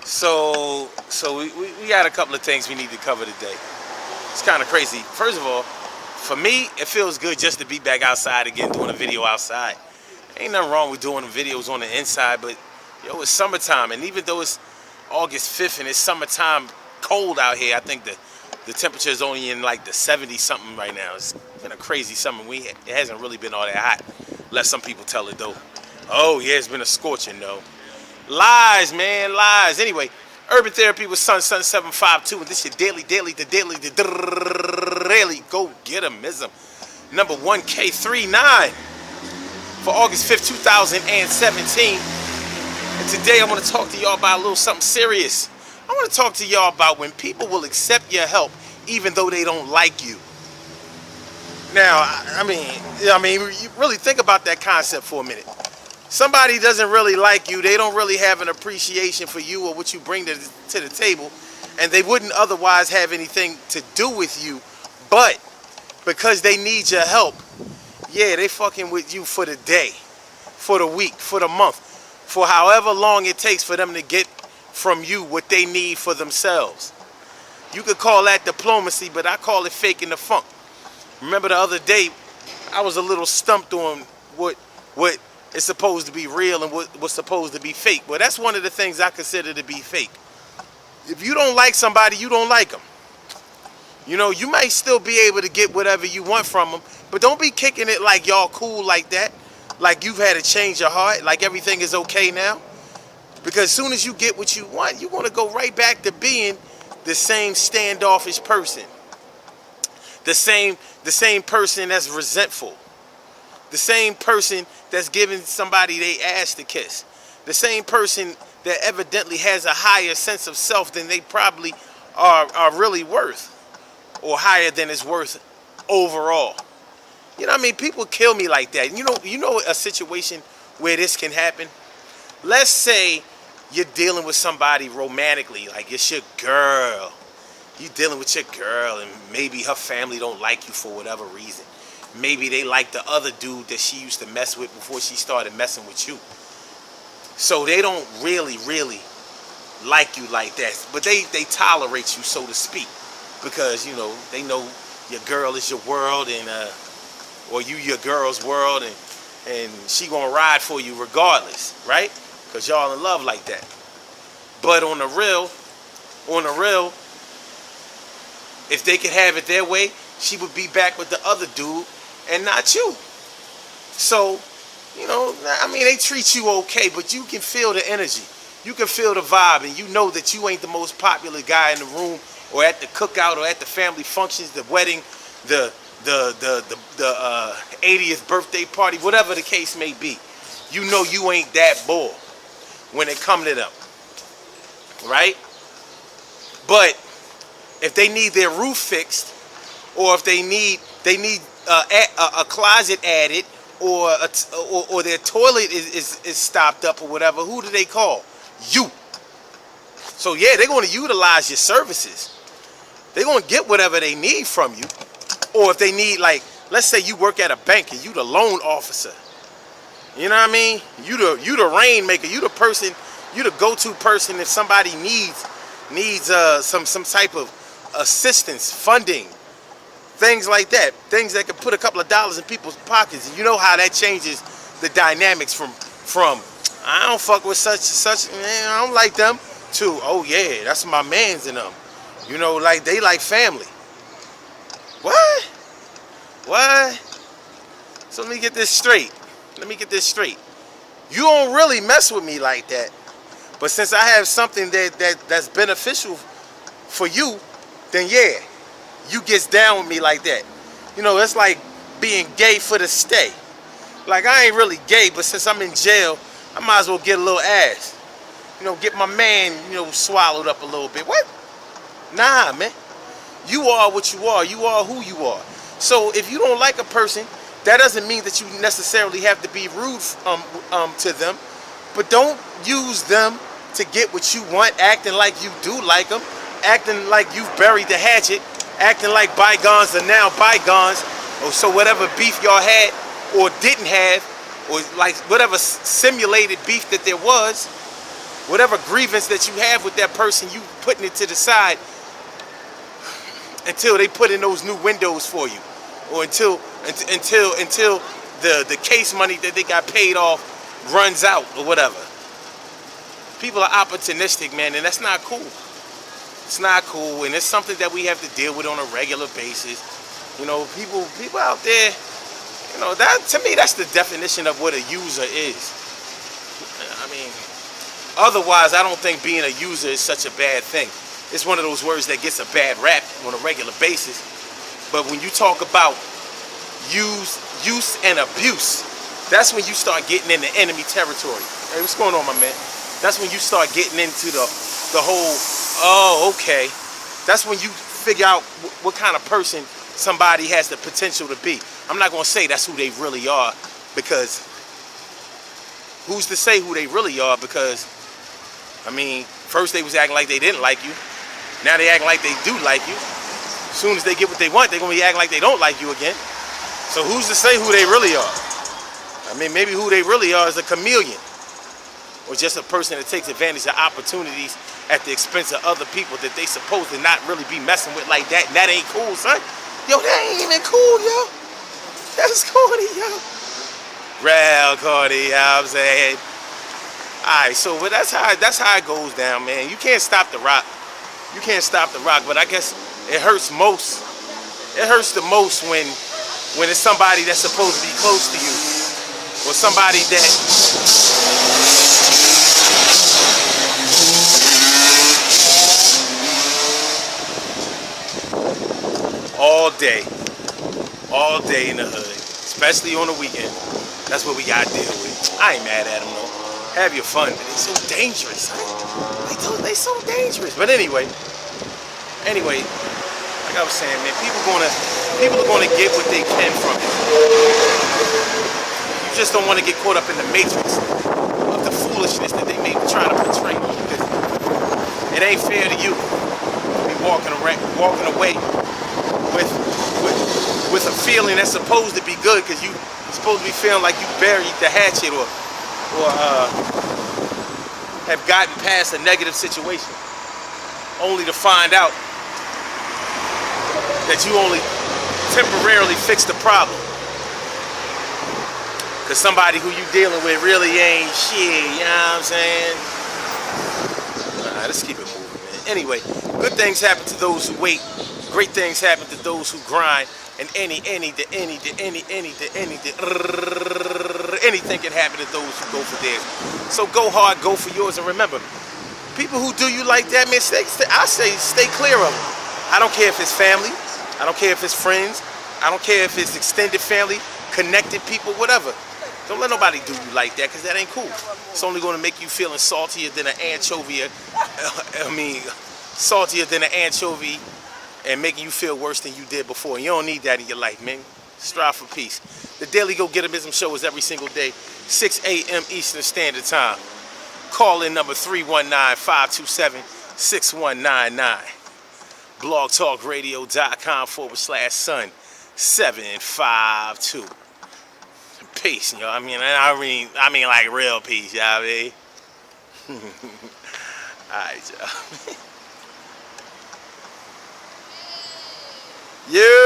So we got a couple of things we need to cover today. It's kind of crazy. First of all, for me, it feels good just to be back outside again, doing a video outside. Ain't nothing wrong with doing videos on the inside, but yo, it's summertime, and even though it's August 5th and it's summertime, cold out here, I think the temperature is only in like the 70 something right now. It's been a crazy summer. It hasn't really been all that hot. Let some people tell it though. Oh yeah, it's been a scorching though. Lies, man, lies. Anyway, Urban Therapy with Sun 752, and this your daily, go get 'em-ism. Number 1K39 for August 5th, 2017. And today I want to talk to y'all about a little something serious. I want to talk to y'all about when people will accept your help even though they don't like you. Now, I mean, you really think about that concept for a minute. Somebody doesn't really like you, they don't really have an appreciation for you or what you bring to the table, and they wouldn't otherwise have anything to do with you, but because they need your help, yeah, they fucking with you for the day, for the week, for the month, for however long it takes for them to get from you what they need for themselves. You could call that diplomacy, but I call it faking the funk. Remember the other day, I was a little stumped on what is supposed to be real and what's supposed to be fake. Well, that's one of the things I consider to be fake. If you don't like somebody, you don't like them. You know, you might still be able to get whatever you want from them, but don't be kicking it like y'all cool like that, like you've had to change your heart, like everything is okay now. Because as soon as you get what you want, you're going to go right back to being the same standoffish person. The same person that's resentful. The same person that's giving somebody they ass to kiss. The same person that evidently has a higher sense of self than they probably are really worth, or higher than it's worth overall. You know what I mean? People kill me like that. You know a situation where this can happen? Let's say you're dealing with somebody romantically, like it's your girl. You're dealing with your girl and maybe her family don't like you for whatever reason. Maybe they like the other dude that she used to mess with before she started messing with you. So they don't really like you like that. But they tolerate you, so to speak. Because, you know, they know your girl is your world, and or you your girl's world, and she gonna ride for you regardless, right? Because y'all in love like that. But on the real, if they could have it their way, she would be back with the other dude and not you. So, you know, I mean, they treat you okay, but you can feel the energy. You can feel the vibe, and you know that you ain't the most popular guy in the room, or at the cookout, or at the family functions, the wedding, the 80th birthday party, whatever the case may be. You know you ain't that bull when it come to them, right? But if they need their roof fixed, or if they need a closet added, or their toilet is stopped up or whatever, who do they call? You. So yeah, they're going to utilize your services. They're going to get whatever they need from you. Or if they need, like, let's say you work at a bank and you the loan officer. You know what I mean? You the rainmaker. You the person. You the go-to person if somebody needs some type of assistance, funding, things like that. Things that can put a couple of dollars in people's pockets. And you know how that changes the dynamics from I don't fuck with such and such, man, I don't like them, to, oh yeah, that's my mans in them. You know, like they like family. What? So let me get this straight. You don't really mess with me like that. But since I have something that's beneficial for you, then yeah, you gets down with me like that. You know, it's like being gay for the stay. Like, I ain't really gay, but since I'm in jail, I might as well get a little ass. You know, get my man, you know, swallowed up a little bit. What? Nah, man. You are what you are. You are who you are. So if you don't like a person, that doesn't mean that you necessarily have to be rude to them. But don't use them to get what you want, acting like you do like them, acting like you've buried the hatchet, acting like bygones are now bygones, or so whatever beef y'all had or didn't have, or like whatever simulated beef that there was, whatever grievance that you have with that person, you putting it to the side until they put in those new windows for you, or until the case money that they got paid off runs out or whatever. People are opportunistic, man, and that's not cool. It's not cool, and it's something that we have to deal with on a regular basis. You know, people out there, you know, that to me, that's the definition of what a user is. I mean, otherwise, I don't think being a user is such a bad thing. It's one of those words that gets a bad rap on a regular basis. But when you talk about use and abuse, that's when you start getting into enemy territory. Hey, what's going on, my man? That's when you start getting into the whole, oh, okay. That's when you figure out what kind of person somebody has the potential to be. I'm not going to say that's who they really are, because who's to say who they really are? Because, I mean, first they was acting like they didn't like you. Now they acting like they do like you. As soon as they get what they want, they're going to be acting like they don't like you again. So who's to say who they really are? I mean, maybe who they really are is a chameleon, or just a person that takes advantage of opportunities at the expense of other people that they supposed to not really be messing with like that. And that ain't cool, son. Yo, that ain't even cool, yo. That's corny, yo. Real corny, you know what I'm saying? Alright, so but that's how it goes down, man. You can't stop the rock. You can't stop the rock, but I guess it hurts most. It hurts the most when it's somebody that's supposed to be close to you, or somebody that all day in the hood, especially on the weekend. That's what we gotta deal with. I ain't mad at them though. Have your fun, but it's so dangerous. They so dangerous. But anyway, like I was saying, man, people are gonna get what they can from it. You just don't want to get caught up in the matrix of the foolishness that they may be trying to portray. Because it ain't fair to you to be walking away with a feeling that's supposed to be good, because you're supposed to be feeling like you buried the hatchet or have gotten past a negative situation, only to find out that you only temporarily fixed the problem, because somebody who you dealing with really ain't shit, you know what I'm saying? Alright, let's keep it moving, man. Anyway, good things happen to those who wait. Great things happen to those who grind. And anything can happen to those who go for theirs. So go hard, go for yours, and remember, people who do you like that, man, I say stay clear of them. I don't care if it's family, I don't care if it's friends, I don't care if it's extended family, connected people, whatever. Don't let nobody do you like that, because that ain't cool. It's only going to make you feeling saltier than an anchovy. Saltier than an anchovy, and making you feel worse than you did before. And you don't need that in your life, man. Strive for peace. The Daily Go-Getterism Show is every single day, 6 a.m. Eastern Standard Time. Call in number 319-527-6199. blogtalkradio.com/son752. Peace, you know. I mean like real peace, you know what I mean? Alright, y'all. Yeah.